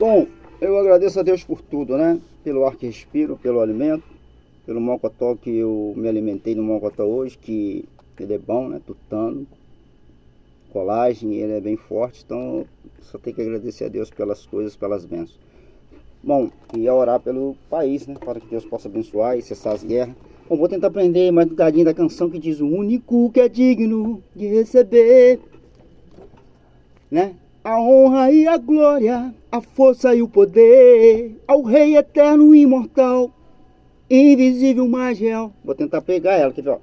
Bom, eu agradeço a Deus por tudo, né? Pelo ar que respiro, pelo alimento, pelo mocotó que eu me alimentei no mocotó hoje, que ele é bom, né? Tutano, colágeno, ele é bem forte, então só tenho que agradecer a Deus pelas coisas, pelas bênçãos. Bom, e a orar pelo país, né? Para que Deus possa abençoar e cessar as guerras. Bom, vou tentar aprender mais um bocadinho da canção que diz: o único que é digno de receber, né? A honra e a glória, a força e o poder, ao Rei eterno e imortal, invisível, mais real. Vou tentar pegar ela, quer ver, ó.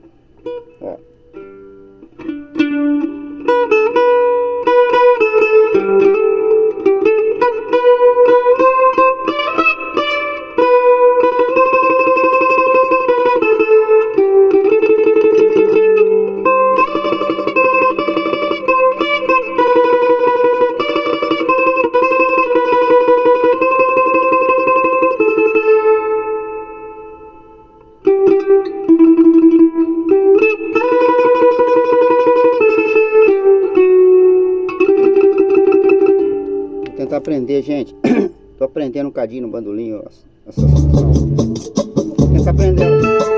Tentar aprender, gente. Tô aprendendo um cadinho no bandolim, ó, essa função. Vou tentar aprender.